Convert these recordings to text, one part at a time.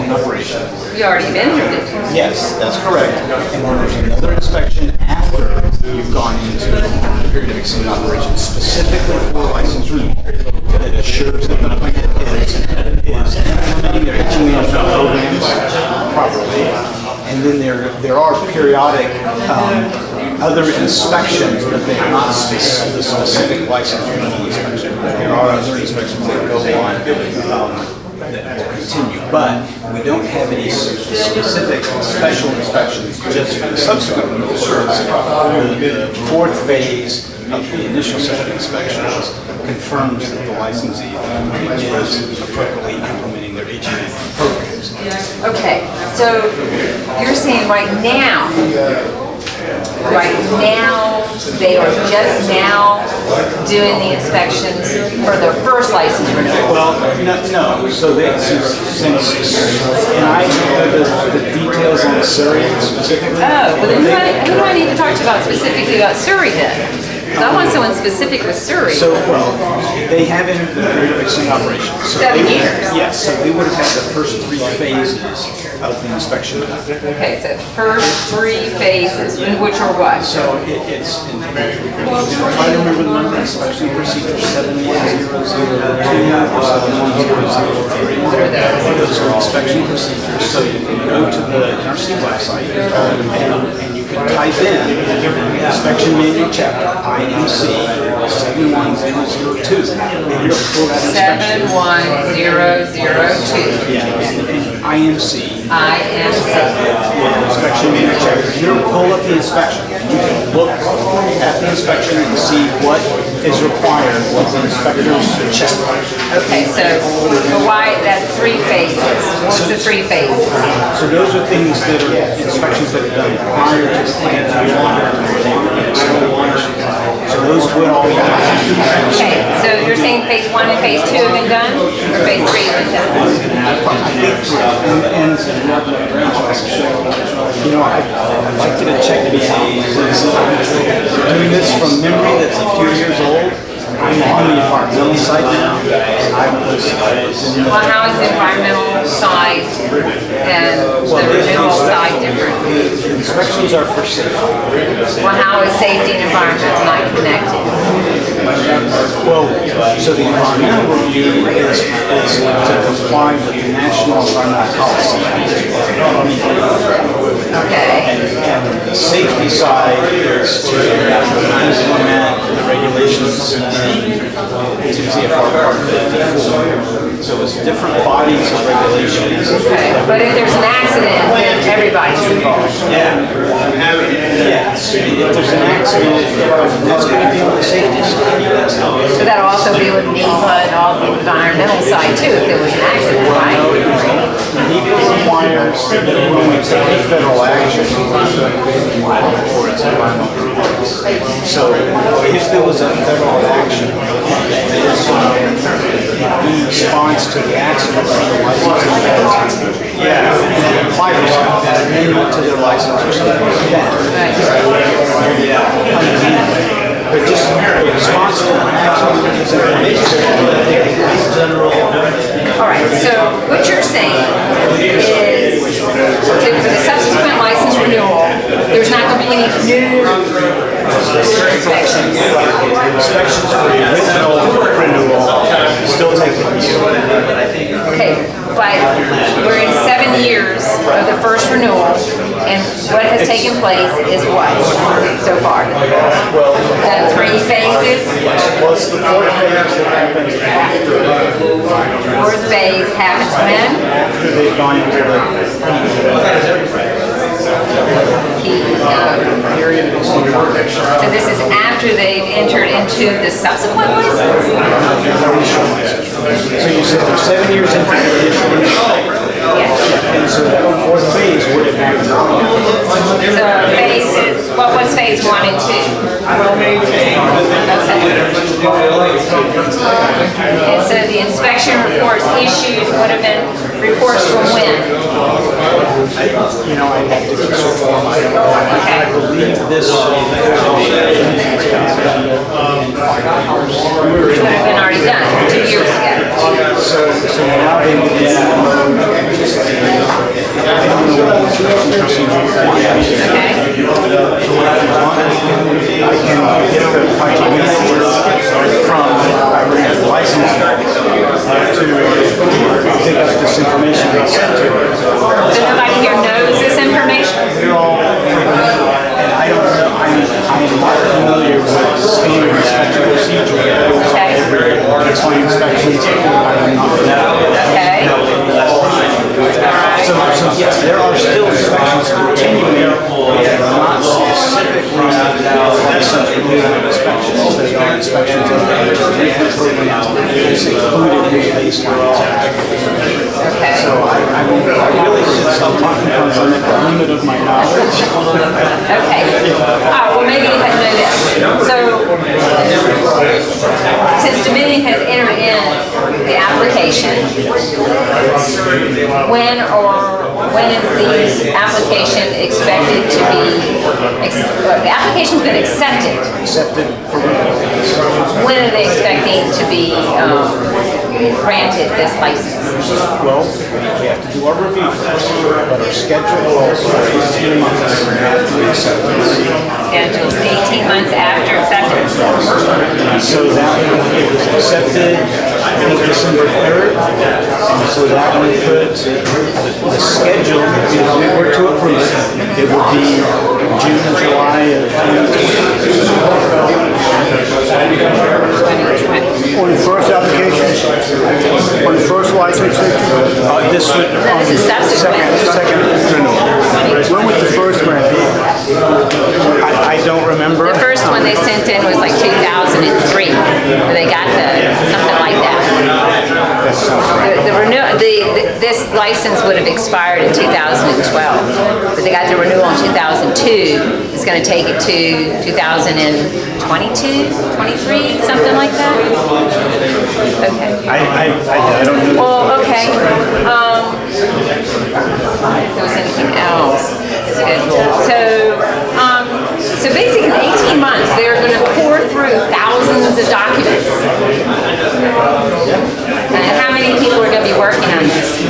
in operation. You already entered it. Yes, that's correct. And then there's another inspection after you've gone into the period of extended operation, specifically for license renewal, that assures that the applicant is implementing their HE management programs properly. And then there are periodic other inspections, but they are not the specific license renewal inspection. There are other inspections that go on that will continue, but we don't have any specific special inspections just for the subsequent renewals. The fourth phase of the initial set of inspections confirms that the licensee is appropriately implementing their HE programs. Okay, so you're saying right now they are just now doing the inspections for their first license renewal. Well, no. So and I know the details on Surry specifically. Oh, well then who do I need to talk to about specifically about Surry then? Because I want someone specific with Surry. So, well, they have entered the period of extended operation. So 7 years. Yes, so they would have had the first 3 phases of the inspection. Okay, so first 3 phases, which are what? So it's, try to remember the number, inspection procedure 71002 or 71003. What are those? Those are inspection procedures. So you can go to the NRC website and you can type in inspection manual chapter IMC 71002 and you'll pull that inspection. 71002. Yeah, and IMC. Inspection manual chapter. You'll pull up the inspection. You can look at the inspection and see what is required, what the inspectors check. Okay, so why that's 3 phases? What's the 3 phases? So those are things that are inspections that are done prior to the plant to be so those would all be done. Okay, so you're saying phase 1 and phase 2 have been done, or phase 3 have been done? I think, and you know, I'd like you to check me out. Doing this from memory that's a few years old. I'm on the environmental side now. Well, how is the environmental side and the renewal side different? The inspections are for safety. Well, how is safety and environmental not connected? Well, so the environmental review is to comply with the national environmental policy. Okay. And the safety side is to implement the regulations to CFR Part 54. So it's different bodies of regulations. Okay, but if there's an accident, then everybody's involved. Yeah. Yes. If there's an accident, that's going to be on the safety side. So that'll also be with NEPA and all the environmental side too, if there was an accident, right? NEPA requires that when we take a federal action, for its environmental purpose. So if there was a federal action, in response to the accident, the licensing and apply for something, an amendment to their license or something like that. But just in response to an accident, All right, so what you're saying is for the subsequent license renewal, there's not going to be any new inspections. Inspections for the original renewal still take place. Okay, but we're in 7 years of the first renewal, and what has taken place is what so far? The 3 phases? Well, it's the 4th phase that happens after. 4th phase happens when? After they've gone into the period of extended operation. So this is after they've entered into the subsequent license? So you said they're 7 years into the initial. Yes. And so that 4th phase would have happened. So phases, what was phase 1 and 2? Okay. And so the inspection reports issued would have been reports from when? You know, I have to get so far. Okay. I believe this Would have been already done 2 years ago. so now they would qualifying inspections, I am not familiar. Okay. Alright. So yes, there are still inspections continuing, that are not specifically licensed renewal inspections. They are inspections of the treatment programs that's included in the baseline. Okay. So I really should stop talking because I'm at the limit of my knowledge. Okay. Well, maybe you had to know this. So, since Dominion has entered in the application, when is the application expected to be? The application's been accepted. Accepted for review. When are they expecting to be granted this license? Well, we have to do our review first, but our schedule also is 18 months after acceptance. Schedules 18 months after acceptance. So that it was accepted, I think December 3rd, and so that would put the schedule, if we were to approve it, it would be June, July of 2020. On the first application, on the first license, This would, No, this is subsequent. second renewal. when was the first grant? I don't remember. The first one they sent in was like 2003. They got something like that. That sounds right. This license would have expired in 2012, but they got the renewal in 2002. It's going to take it to 2022, 23, something like that. Okay. I don't know. Well, okay. If there was anything else scheduled. So basically in 18 months, they're going to pour through thousands of documents. And how many people are going to be working on this?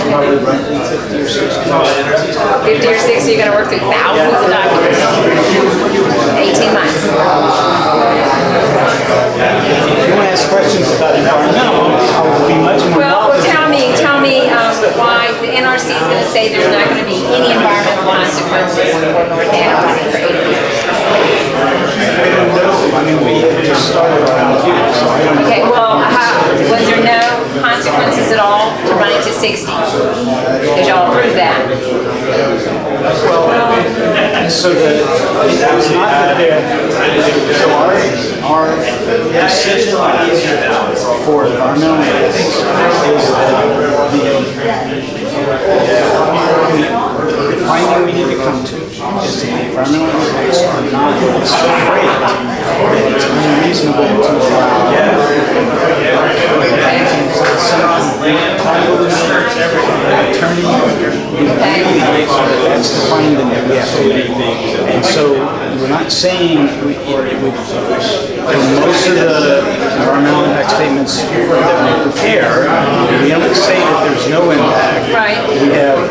Probably roughly 50 or 60. 50 or 60, you're going to work through thousands of documents. 18 months. If you want to ask questions about environmental, I will be much more Well, knowledgeable. tell me why the NRC is going to say there's not going to be any environmental consequences for North Anna for 8 years. I don't know. I mean, we just started our review, so I don't know. Okay, well, was there no consequences at all to running to 60? Did y'all approve that? So it's not that so our decision for environmental impacts is the finding we need to come to is that the environmental impacts are not so great that it's unreasonable to allow that's the finding that we have to make. And so we're not saying it would, for most of the environmental impact statements that we prepare, we don't say that there's no impact. Right.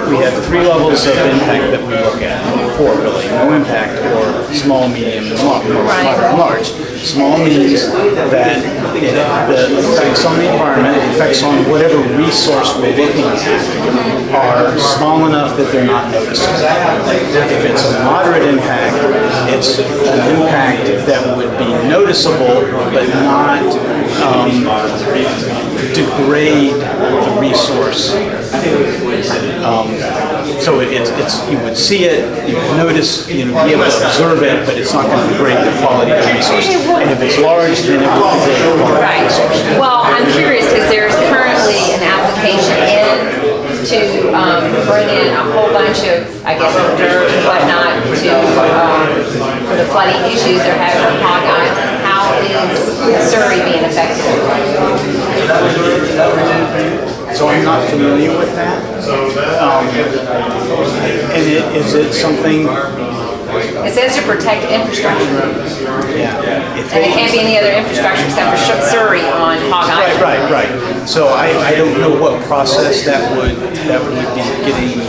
We have 3 levels of impact that we look at. 4 really. No impact or small, medium, and moderate and large. Small means that the effects on the environment, effects on whatever resource we're looking at are small enough that they're not noticeable. If it's a moderate impact, it's an impact that would be noticeable but not degrade the resource. So it's you would see it, you would notice, be able to observe it, but it's not going to degrade the quality of the resource. And if it's large, then it will degrade the quality of the resource. Well, I'm curious because there's currently an application in to bring in a whole bunch of, I guess, dirt and whatnot for the flooding issues they're having on Hog Island. How is Surry being affected? So I'm not familiar with that. And is it something? It says to protect infrastructure. Yeah. And it can't be any other infrastructure except for Surry on Hog Island. Right. So I don't know what process that would be getting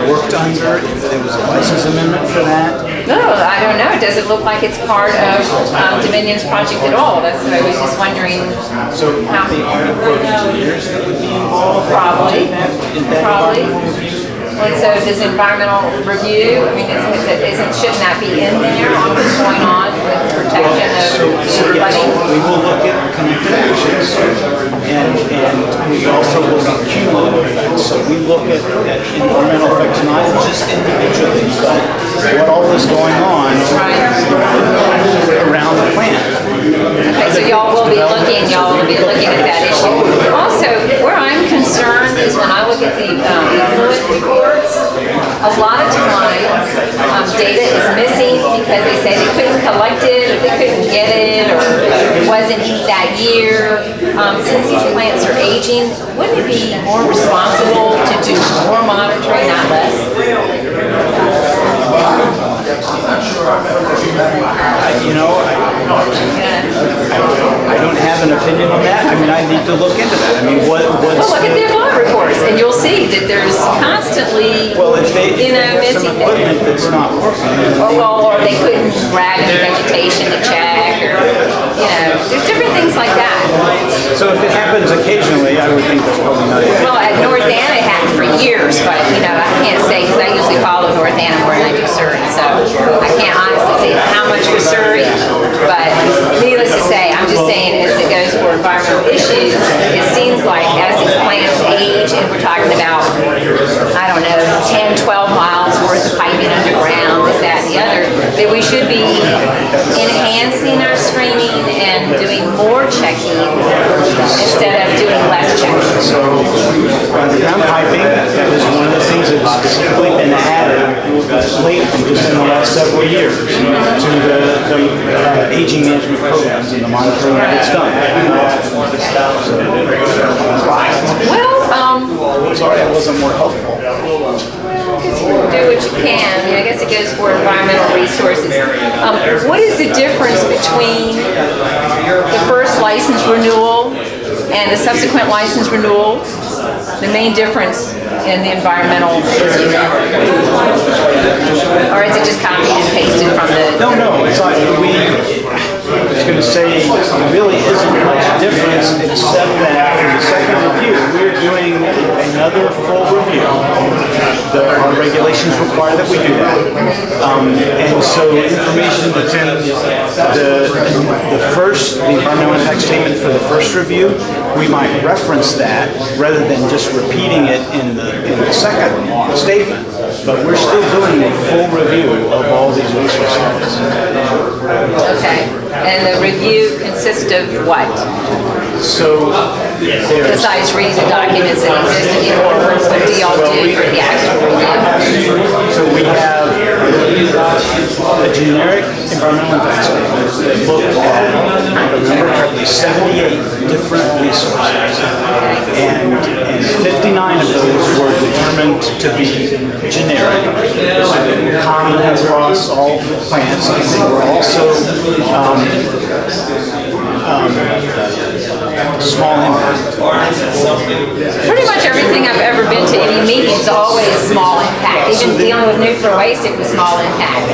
worked under, if there was a license amendment for that. No, I don't know. It doesn't look like it's part of Dominion's project at all. That's what I was just wondering. So How? the Army Corps of Engineers that would be involved? Probably. In that Probably. environmental review? And so does environmental review, I mean, shouldn't that be in there on what's going on with protection of flooding? We will look at connected actions, and we also look at cumulative effects. So we look at environmental effects not just individually, but what all is going on around the plant. Okay, so y'all will be looking at that issue. Also, where I'm concerned is when I look at the effluent reports, a lot of times data is missing because they say they couldn't collect it, or they couldn't get it, or it wasn't heat that year. Since these plants are aging, wouldn't it be more responsible to do more monitoring, not less? I don't have an opinion on that. I mean, I need to look into that. I mean, what's... Well, look at the effluent reports, and you'll see that there's constantly, missing equipment that's not working. or they couldn't grab any vegetation to check, or, there's different things like that. So if it happens occasionally, I would think that's probably not it. Well, at North Anna, it happened for years, but, I can't say, because I usually follow North Anna more than I do Surry, so I can't honestly say how much for Surry, but needless to say, I'm just saying, as it goes for environmental issues, it seems like as these plants age, and we're talking about, I don't know, 10, 12 miles worth of piping underground, this, that, and the other, that we should be enhancing our screening and doing more checking instead of doing less checking. So, underground piping, that was one of the things that's specifically been added lately, just in the last several years, to the aging management programs and the monitoring that it's done. Well, sorry I wasn't more helpful. do what you can. I mean, I guess it goes for environmental resources. What is the difference between the first license renewal and the subsequent license renewal? The main difference in the environmental, or is it just copied and pasted from the? No, it's like I was going to say there really isn't much difference except that for the second review we're doing another full review. Our regulations require that we do that, and so information that's in the environmental impact statement for the first review, we might reference that rather than just repeating it in the second statement. But we're still doing a full review of all these resource areas. Okay, and the review consists of what? So, besides reading the documents that existed before, what do y'all do for the actual review? So we have a generic environmental impact statement that looked at, if I remember correctly, 78 different resources, and 59 of those were determined to be generic, common across all plants, and they were also small impact. Pretty much everything I've ever been to, any meeting, is always small impact. Even dealing with nuclear waste, it was small impact.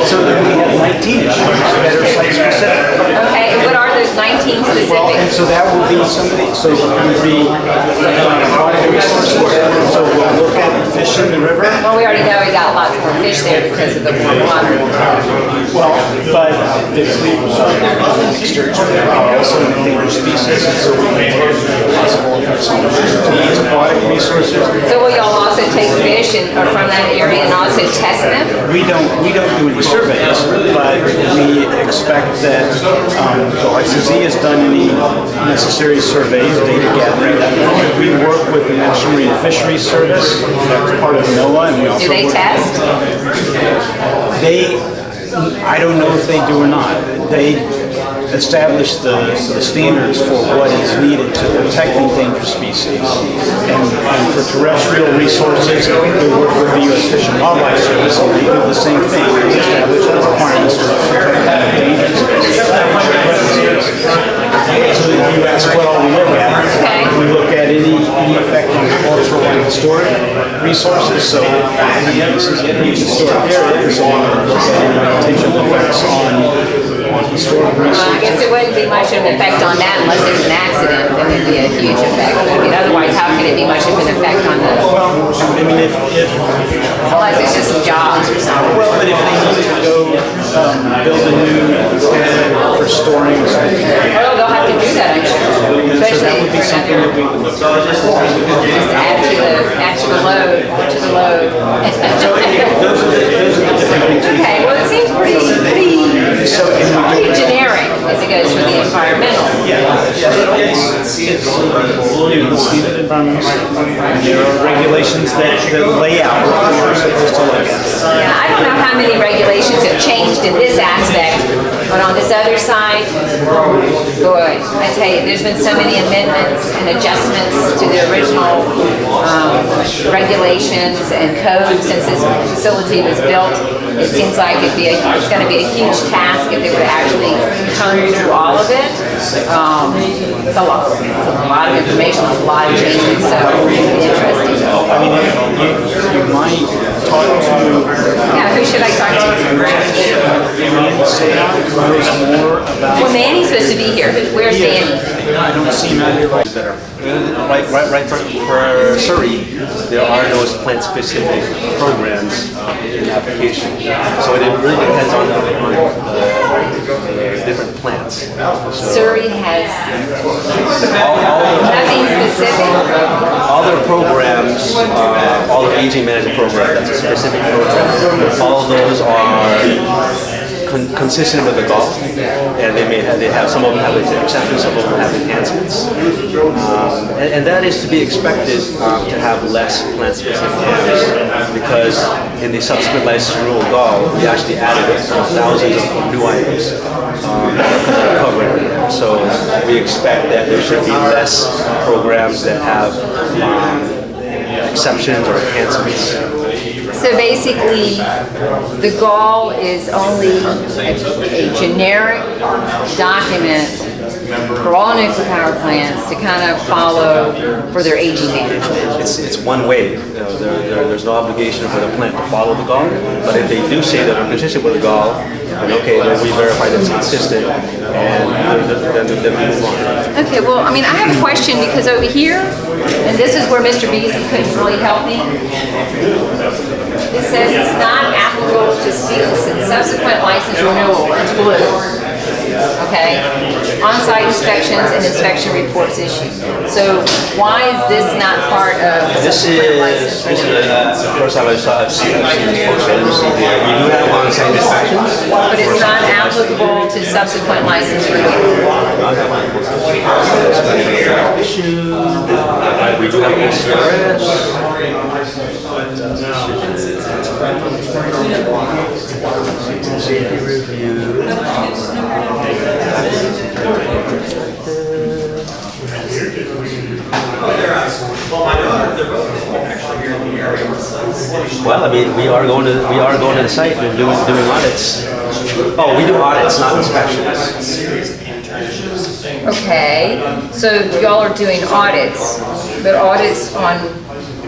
So then we have 19 issues that are site-specific. Okay, and what are those 19 specific? Well, and so that will be somebody, so it would be aquatic resources. So we'll look at fish in the river. Well, we already know we got lots more fish there because of the warm water. Well, but it's extremes are also endangered species, and so we may have possible effects on these aquatic resources. So will y'all also take fish or from that area and also test them? We don't do any surveys, but we expect that the licensee has done any necessary surveys, data gathering. We work with the National Marine Fisheries Service, that's part of NOAA, and we also Do they test? I don't know if they do or not. They establish the standards for what is needed to protect endangered species. And for terrestrial resources, we work with the U.S. Fish and Wildlife Service, and they do the same thing. They establish the requirements to protect endangered species. So you ask what all we look at. Okay. We look at any effect on cultural and historic resources. So this is a historic area, so we look at any potential effects on want historic I research. guess it wouldn't be much of an effect on that unless it was an accident, then it'd be a huge effect. I mean, otherwise, how can it be much of an effect on the, I mean, if unless it's just some jobs or something? well, but if they need to go build a new pen for storing something, Well, they'll have to do that, I'm sure. so that Especially would be for something that we would look at. just add to the load, to the load. Those are the different things. Okay, well, it seems pretty generic as it goes for the environmental. It's you can see that environmental stuff. And there are regulations that lay out what we're supposed to look at. Yeah, I don't know how many regulations have changed in this aspect, but on this other side, boy, I tell you, there's been so many amendments and adjustments to the original regulations and codes since this facility was built. It seems like it's going to be a huge task if they were to actually comb through all of it. It's a lot. It's a lot of information, a lot of changes, so it'll be interesting. I mean, you might talk to Yeah, who should I talk to? Manny Sayre, who knows more about. Well, Manny's supposed to be here. Where's Manny? I don't see him out here right there. Right for Surry, there are no plant-specific programs in the application. So it really depends on different plants. Surrey has All nothing specific. all their programs, all the aging management programs, that's a specific program. All of those are consistent with the goal, and they have some of them have exceptions, some of them have enhancements, and that is to be expected to have less plant-specific items because in the subsequent license renewal goal we actually added thousands of new items that are covered in there. So we expect that there should be less programs that have exceptions or enhancements. So basically, the goal is only a generic document for all nuclear power plants to kind of follow for their aging management. It's one way. You know, there's no obligation for the plant to follow the goal, but if they do say that they're consistent with the goal, then okay, then we verify that it's consistent, and then we move on. Okay, well, I mean, I have a question because over here, and this is where Mr. Beasley couldn't really help me. It says it's not applicable to seals and subsequent license renewal. It's blue. Okay, on-site inspections and inspection reports issued. So why is this not part of subsequent license renewal? The first time I've seen this post. I didn't see here. We do have on-site inspections. But it's not applicable to subsequent license renewal. We do have OCRS. Well, I mean, we are going to the site and doing audits. Oh, we do audits, not inspections. Okay, so y'all are doing audits, but audits on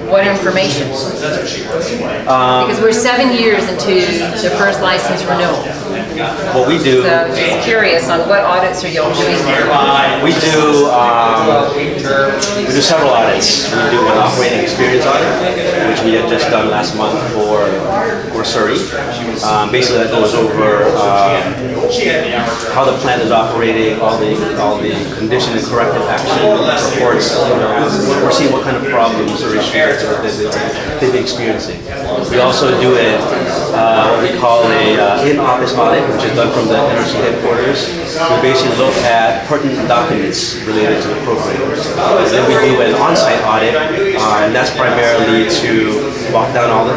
what information? Because we're 7 years into the first license renewal. What we do, So just curious on what audits are y'all doing now? we do several audits. We do an operating experience audit, which we had just done last month for Surry. Basically, that goes over how the plant is operating, all the condition and corrective action reports. We're seeing what kind of problems or issues that they've been experiencing. We also do what we call a in-office audit, which is done from the NRC headquarters. We basically look at pertinent documents related to the program. Then we do an on-site audit, and that's primarily to walk down all the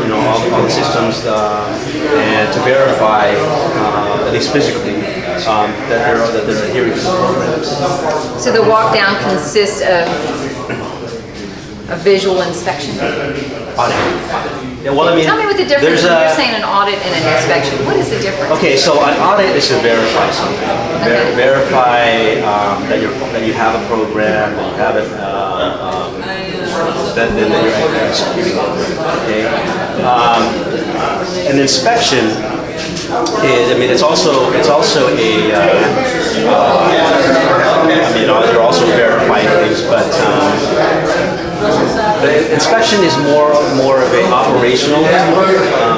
systems and to verify, at least physically, that they're adhering to the programs. So the walk down consists of a visual inspection? Audit. Yeah, well, I mean, Tell me what the difference is. there's You're saying an audit and an inspection. What is the difference? Okay, so an audit is to verify something. Okay. Verify that you have a program, that you have it, that you're executing it. Okay. An inspection is, I mean, it's also a, I mean, they're also verifying things, but the inspection is more of a operational,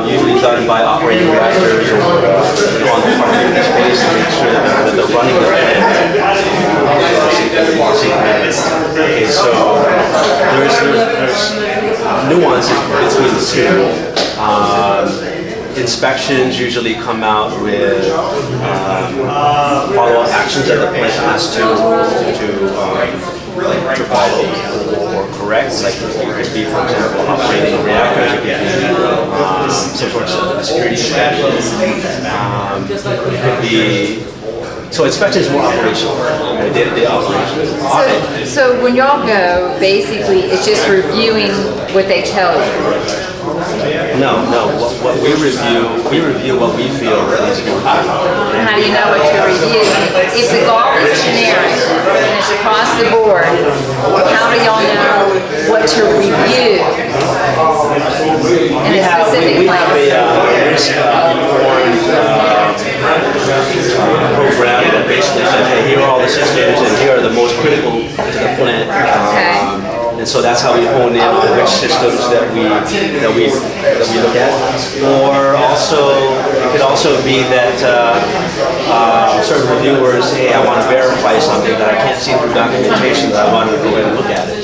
usually done by operating reactors or on the facility space to make sure that they're running the plant. Okay, so there's nuances between the two. Inspections usually come out with follow-up actions that the plant has to follow or correct. Like it could be, for example, operating reactors. It could be some sorts of security strategies. It could be. So inspection is more operational, day-to-day operations. So when y'all go, basically, it's just reviewing what they tell you. No. What we review what we feel needs to be reviewed. How do you know what to review? If the goal is generic and it's across the board, how do y'all know what to review in a specific We have place? a risk-informed program that basically says, hey, here are all the systems and here are the most critical to the plant. And so that's how we hone in on which systems that we look at. Or also, it could also be that certain reviewers, hey, I want to verify something that I can't see through documentation, that I want to go ahead and look at it.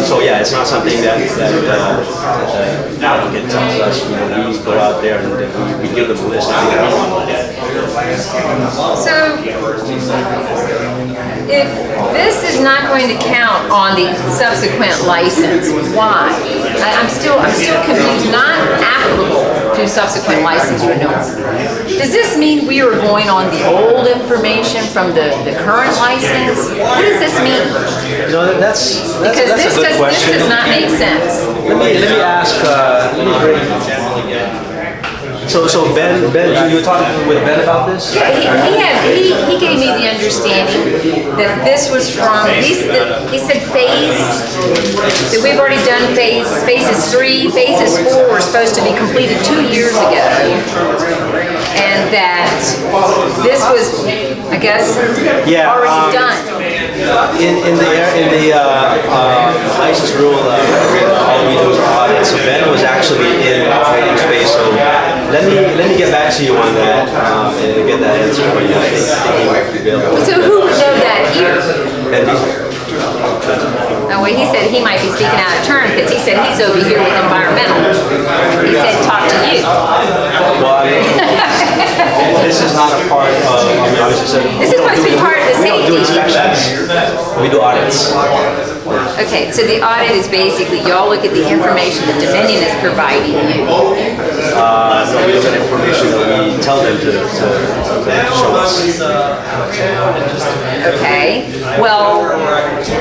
So yeah, it's not something that the applicant tells us. You know, we go out there and we give them a list of things that we want to look at. So, if this is not going to count on the subsequent license, why? I'm still confused. Not applicable to subsequent license renewal. Does this mean we are going on the old information from the current license? What does this mean? No, that's Because a good question. this does not make sense. Let me ask. Let me bring. So Ben, you were talking with Ben about this? Yeah, he gave me the understanding that this was from, he said that we've already done phases 3, phases 4 were supposed to be completed 2 years ago. And that this was, I guess, already done. In the license rule, all we do is audit. So Ben was actually in the operating space. So let me get back to you on that and get that answer for you. I think he might be available. So who would know that here? Ben, Oh, well, he said he might be speaking out of turn because he said he's over here with environmental. He said talk to you. well, I mean, this is not a part of. I mean, obviously, so This is supposed to be part of the we don't do safety. inspections. We do audits. Okay, so the audit is basically y'all look at the information that Dominion is providing you. So we look at information that we tell them to show us. Okay, well,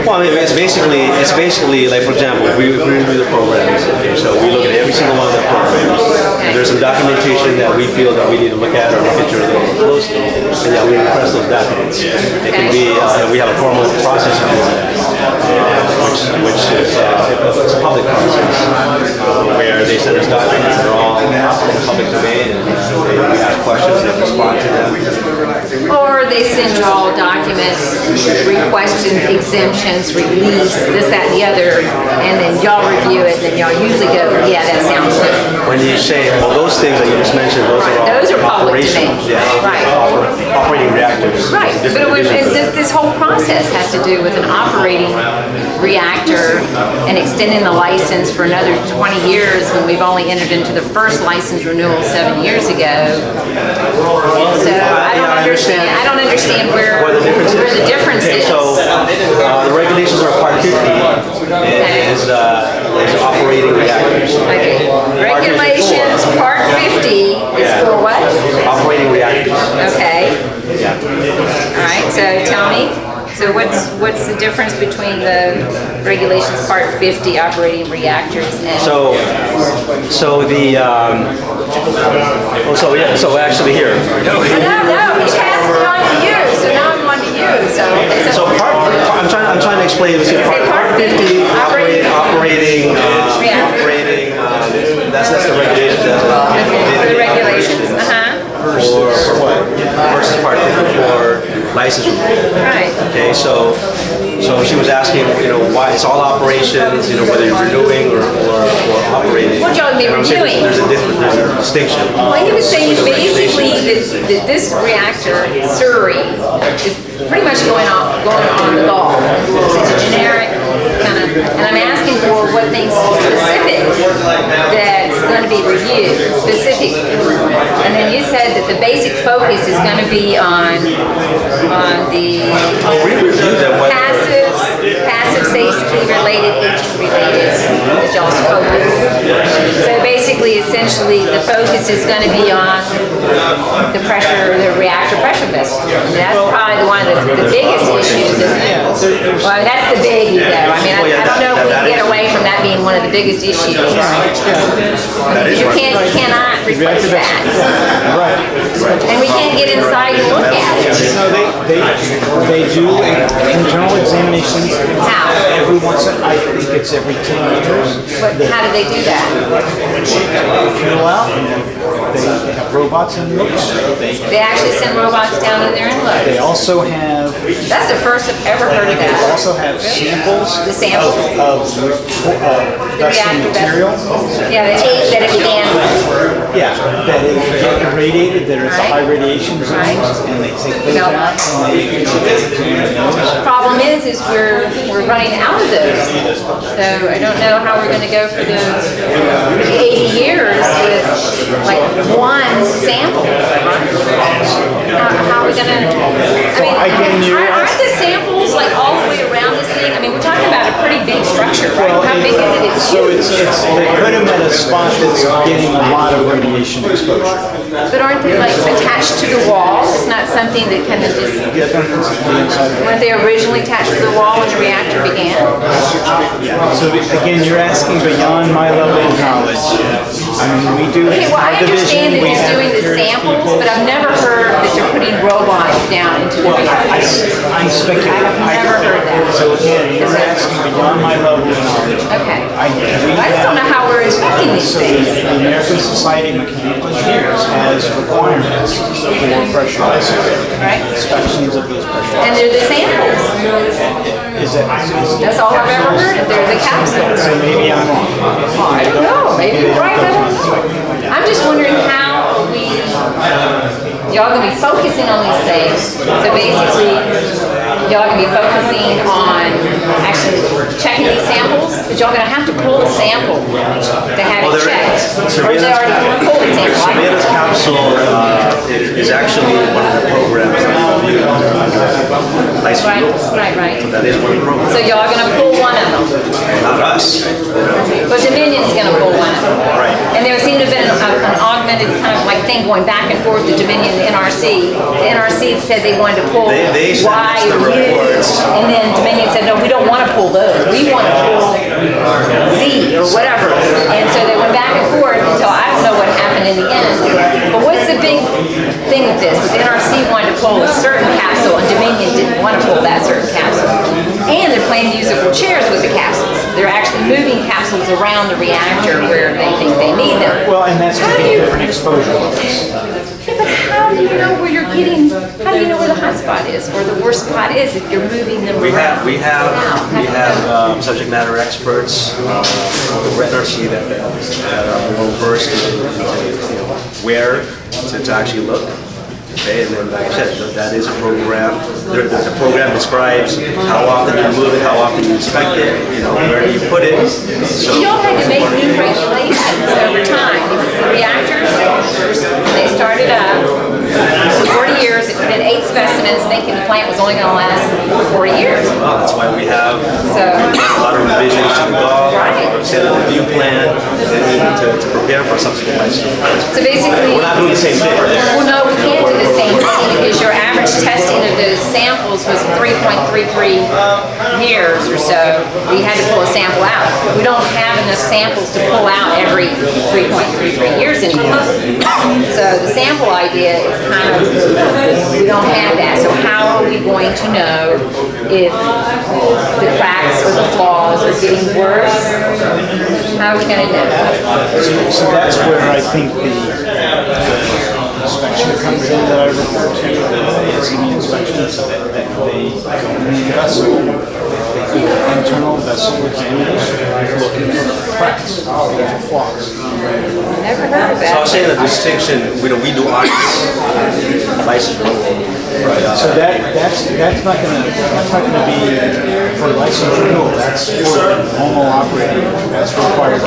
Well, I mean, it's basically like, for example, if we review the programs. Okay, so we look at every single one of the programs. If there's some documentation that we feel that we need to look at or look into a little closely, and yeah, we request those documents. It can be we have a formal process to do that, which is it's a public process where they send us documents that are all in the public domain, and we ask questions and respond to them. or they send you all documents, requesting exemptions, release, this, that, and the other, and then y'all review it, then y'all usually go, yeah, that sounds good. When you say, well, those things that you just mentioned, those Right, are all those are public operational, domain. yeah, Right. operating reactors. Right, but Different divisions. this whole process has to do with an operating reactor and extending the license for another 20 years when we've only entered into the first license renewal 7 years ago. So I don't understand where What the difference is? the difference Okay, is. so the regulations are part 50 is operating reactors. Okay, Part 54, regulations, part 50 is for what? operating reactors. Okay, Yeah. all right, so tell me. So what's the difference between the regulations part 50 operating reactors and? So the so actually here. No, he passed it on to you, so now I'm on to you, so. So I'm trying to explain this here. Part 50 operating that's the regulations. Okay, for the regulations, license renewal. Right. Okay, so she was asking, why it's all operations, whether you're renewing or operating. What y'all be And I'm saying reviewing? There's a distinction. Well, he was saying basically that this reactor, Surry, is pretty much going on the ball. It's a generic kind of, and I'm asking for what things specific that's going to be reviewed, specific. And then you said that the basic focus is going to be on the passive safety related, agent related, is y'all's focus. So basically, essentially, the focus is going to be on the pressure, the reactor pressure vessel. And that's probably one of the biggest issues, isn't it? Well, that's the biggie, though. I mean, I don't know if we can get away from that being one of the biggest issues. You cannot replace that. Right. And we can't get inside and look at it. No, they do internal examinations. How? Every once in, I think it's every 10 years. How do they do that? Fuel out, they have robots and looks. They actually send robots down in there and They look. also have, That's the first I've ever heard of they that. also have samples The samples? of The vessel reactor material. vessel. Yeah, the tape that it began with. Yeah, that is irradiated, that is Right. high radiation zones, Right. and they take those No. out and they examine those. Problem is we're running out of those. So I don't know how we're going to go for the 80 years with like one sample. How are we going to? I mean, aren't the samples like all the way around this thing? I mean, we're talking about a pretty big structure, right? How big is it? It's So huge. they put them at a spot that's getting a lot of radiation exposure. But aren't they like attached to the wall? It's not something that kind of just. Get them to the inside of Weren't they originally attached to the wall when the reactor began? So again, you're asking beyond my level of knowledge. I mean, we do. Okay, well, I our division, understand that we he's have doing the curious samples, people. but I've never heard that they're putting robots down into the reactor. I'm speculating. I've never heard that. So again, you're asking beyond my level of knowledge. Okay. I I just don't know how we're inspecting these So things. the American Society of Mechanical Engineers has requirements for pressure Right. inspections of those pressure. And they're the samples. That's all I've ever heard of. They're the capsules. So maybe I'm wrong. I don't know. Maybe you're right. I don't know. I'm just wondering how are we, y'all gonna be focusing on these things. So basically, y'all gonna be focusing on actually checking these samples, but y'all gonna have to pull a sample to have it checked. Or is they already pulled a sample? I don't Surveillance know. capsule is actually one of the programs that we review under license Right, rules. right. That is one of the programs. So y'all gonna pull one of them. Not us. But Dominion's gonna pull one of them. Right. And there seemed to have been an augmented kind of like thing going back and forth with Dominion and the NRC. The NRC said they wanted to pull They sent Y us the or U, reports. and then Dominion said, no, we don't want to pull those. We want to pull Z or whatever. And so they went back and forth until I don't know what happened in the end. But what's the big thing with this? The NRC wanted to pull a certain capsule, and Dominion didn't want to pull that certain capsule. And they're playing musical chairs with the capsules. They're actually moving capsules around the reactor where they think they need them. Well, and that's How to do be you- different exposure levels. Yeah, but how do you know where you're getting, how do you know where the hot spot is, or the worst spot is if you're moving them We around? have subject matter experts over at NRC that are well versed in where to actually look. Okay, and then like I said, that is a program. The program describes how often you move it, how often you inspect it, where do you put it. So Y'all had to make new regulations over time, because the reactors, when they started up, for 40 years, they put in 8 specimens, thinking the plant was only gonna last 40 years. that's why we have So, a lot of revisions to the dog, Right. set a review plan, and to prepare for subsequent license. so basically, We're not doing the same thing. well, no, we can't do the same thing, because your average testing of those samples was 3.33 years or so. We had to pull a sample out. We don't have enough samples to pull out every 3.33 years anymore. So the sample idea is kind of, we don't have that. So how are we going to know if the cracks or the flaws are getting worse? How are we going to know? So that's where I think inspection comes in that I refer to, the ASCD inspections, that they go in the vessel, they do an internal vessel examination, looking for cracks, looking for flaws. Never heard of So I'm that. saying the distinction, we do audits, license renewal. So that's not gonna be for license renewal, that's for normal operating, that's required.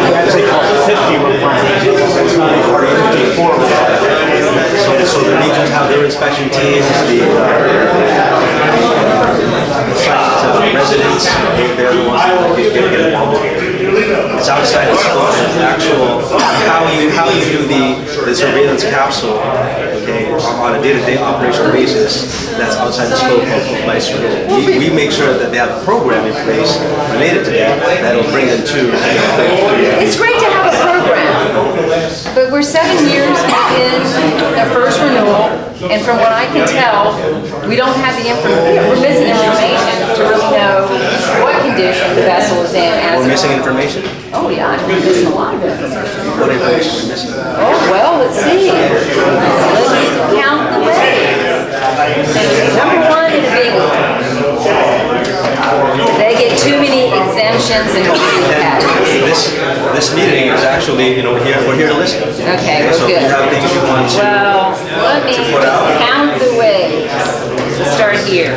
That's a part 50 requirement, that's not a part 54 requirement. So the regions have their inspection teams, the site residents, they're the ones that get involved. It's outside the scope of the actual, how you do the surveillance capsule, okay, on a day-to-day operational basis, that's outside the scope of license renewal. We make sure that they have a program in place related to that, that'll bring them to. It's great to have a program, but we're 7 years in the first renewal, and from what I can tell, we don't have the information, we're missing information to really know what condition the vessel is in. We're missing information. Oh yeah, I'm missing a lot of information. What information are we missing? Oh, well, let's see. Let's count the waves. Number one is big. They get too many exemptions and categories. This meeting is actually, we're here to listen. Okay, So we're if you good. have things you want to. Well, let me put out. count the waves. Let's start here.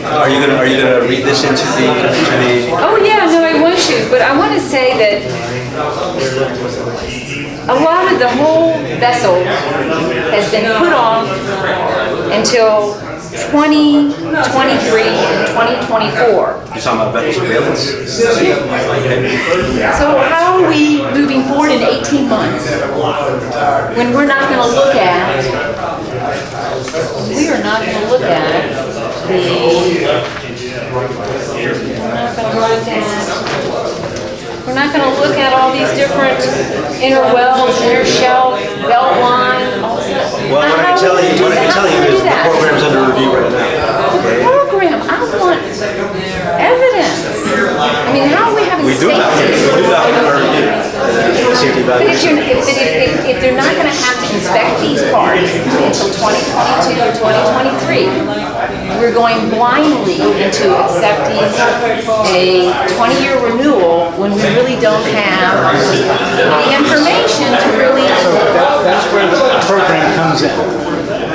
Are you gonna read this into the? Oh yeah, no, I want to, but I want to say that a lot of the whole vessel has been put off until 2023 and 2024. You're talking about vessel surveillance? So how are we moving forward in 18 months when we're not going to look at, we are not going to look at we're not going to look at all these different inner wells, inner shelf, belt line, all this stuff. Well, what I can tell you is the program's under review right now. Okay? Program, I want evidence. I mean, how are we having We do safety? have under review. Safety But evaluation. if they're not going to have to inspect these parts until 2022 or 2023, we're going blindly into accepting a 20-year renewal when we really don't have the information to really. That's where the program comes in.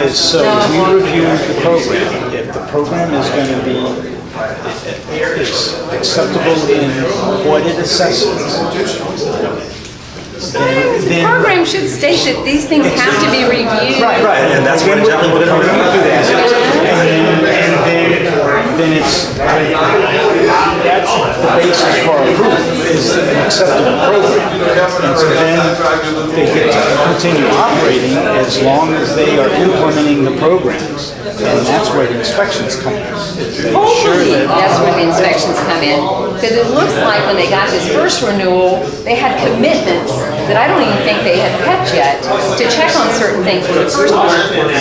Is so we review the program. If the program is going to be is acceptable in what it assesses, The program should state that these things have to be reviewed. Right, and that's what exactly we're going to do. and then it's that's the basis for approval is an acceptable program. And so then they get to continue operating as long as they are implementing the programs. And that's where the inspections come in. Hopefully, that's where the inspections come in. Because it looks like when they got this first renewal, they had commitments that I don't even think they had kept yet to check on certain things for the first one.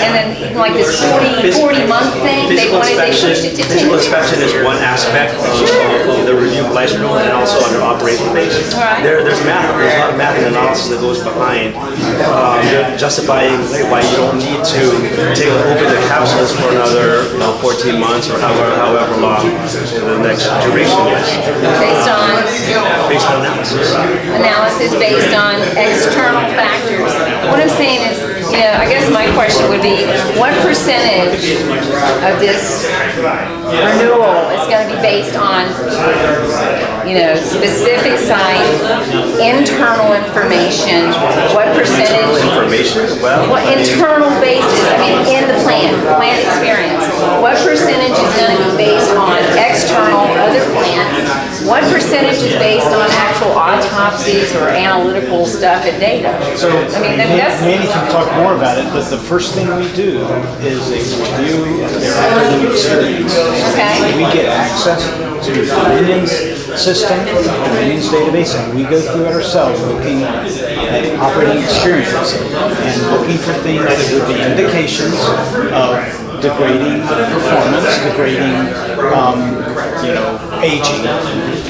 And then like this 40-month thing, they pushed it to 10 Physical years. inspection is one aspect of the review of license renewal and also under operating basis. Right. There's math, there's a lot of math and analysis that goes behind justifying why you don't need to open the capsules for another 14 months or however long the next duration is. Based on Analysis. analysis based on external factors. What I'm saying is, I guess my question would be, what percentage of this renewal is going to be based on, specific site, internal information? What percentage? Information? What internal basis? I mean, in the plant experience. What percentage is going to be based on external other plants? What percentage is based on actual autopsies or analytical stuff and data? So I mean, that's Manny can talk more about it, but the first thing we do is a review of their operating experience. okay. We get access to Dominion's system, Dominion's database, and we go through it ourselves looking at operating experience and looking for things that would be indications of degrading performance, degrading, aging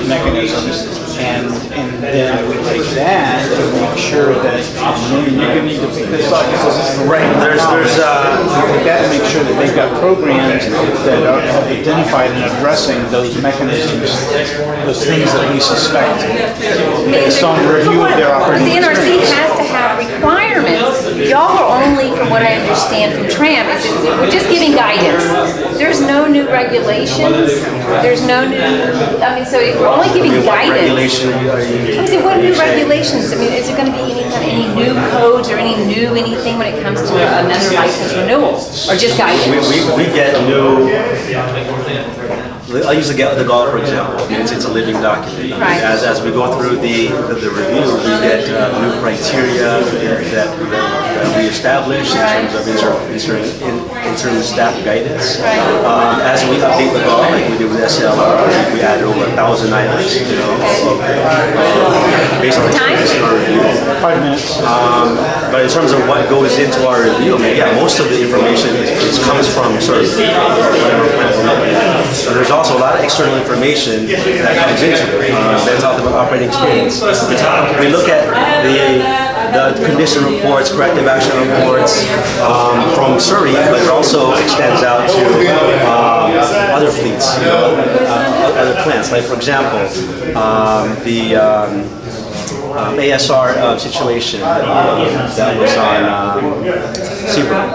mechanisms, and then we take that and make sure that, and then you're gonna need to pick this up. Right, there's, we take that and make sure that they've got programs that have identified and addressing those mechanisms, those things that we suspect, based on review of their But operating the NRC experience. has to have requirements. Y'all are only, from what I understand from TRAM, we're just giving guidance. There's no new regulations. There's no new, so if we're only giving guidance. regulation are you? I'm saying, what new regulations? I mean, is there going to be any new codes or any new anything when it comes to another license renewal? Or just guidance? We get new, I'll use the golf for example. It's a living document. Right. As we go through the review, we get new criteria that we establish in terms of staff guidance. As we update the golf, like we did with SLR, we added over 1,000 items, based on our review. 5 minutes. But in terms of what goes into our review, I mean, yeah, most of the information comes from Surry. So there's also a lot of external information that comes into it. Ben talked about operating experience. We look at the condition reports, corrective action reports from Surry, but it also extends out to other fleets, other plants. Like for example, the ASR situation that was on Seabrook.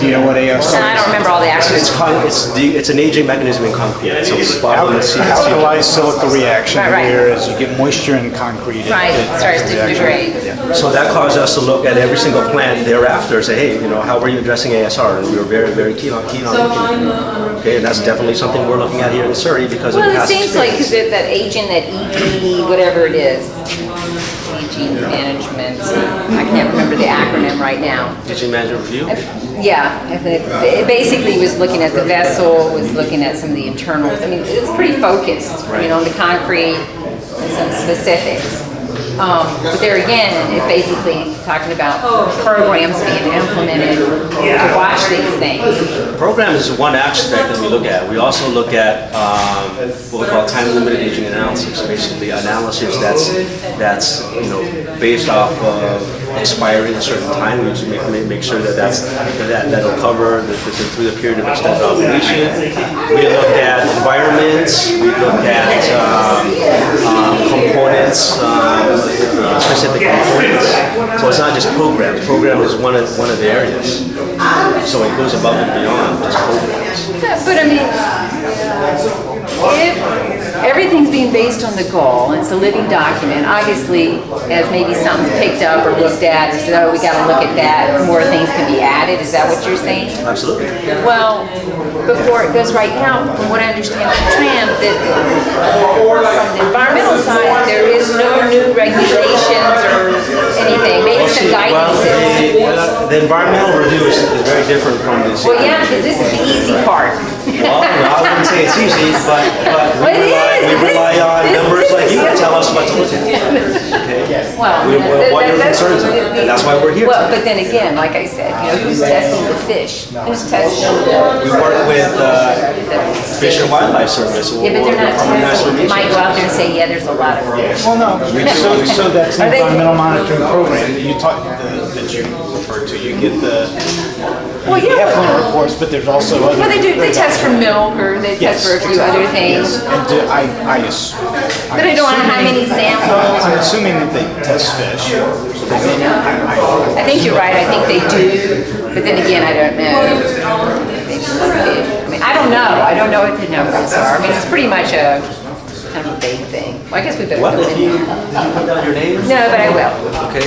Do you know what ASR I don't remember all the acronyms. It's an aging mechanism in concrete. So it's Alkali silica reaction, Right. where as you get moisture in concrete, Right, it starts to degrade. So that caused us to look at every single plant thereafter and say, hey, how are you addressing ASR? And we were very, very keen on it. Okay, and that's definitely something we're looking at here in Surry because of Well, it past seems like experience. that aging, that ED, whatever it is, aging management, I can't remember the acronym right now. Aging management review? Yeah, it basically was looking at the vessel, was looking at some of the internals. I mean, it's pretty focused, on the concrete and some specifics. But there again, it's basically talking about programs being implemented to watch these things. Program is one aspect that we look at. We also look at what we call time-limited aging analysis. Basically, analysis that's based off of expiring a certain time. We just make sure that'll cover through the period of extended operation. We look at environments. We look at components. Specific components. So it's not just programs. Program is one of the areas. So it goes above and beyond just programs. But I mean, if everything's being based on the goal, and it's a living document, obviously, as maybe something's picked up or looked at, and said, oh, we got to look at that, more things can be added. Is that what you're saying? Absolutely. Well, before it goes right now, from what I understand from TRAM, that from the environmental side, there is no new regulations or anything, maybe some guidance. The environmental review is very different from the. Well, yeah, because this is the easy part. Well, I wouldn't say it's easy, but Well, it is. we rely on This- numbers this like you is- to tell us what to look at. Okay? Well, What your that's- concerns are. And that's why we're here. Well, but then again, like I said, who's testing the fish? Who's testing We work with the Fish and Wildlife Service or Yeah, but they're not Department of testing. Natural They might Resources. go out there and say, yeah, there's a lot of fish. Well, no, so that's the Are they- environmental monitoring program that you that you referred to. You get the Well, yeah. effluent reports, but there's also other. Well, they test for milk or they test for a few other things. And But I don't know how many samples. I'm assuming that they test fish. I think you're right. I think they do. But then again, I don't know. I mean, I don't know. I don't know what the numbers are. I mean, it's pretty much a kind of a vague thing. Well, I guess we better. Well, go if in. you put down your name. No, but I will. Okay.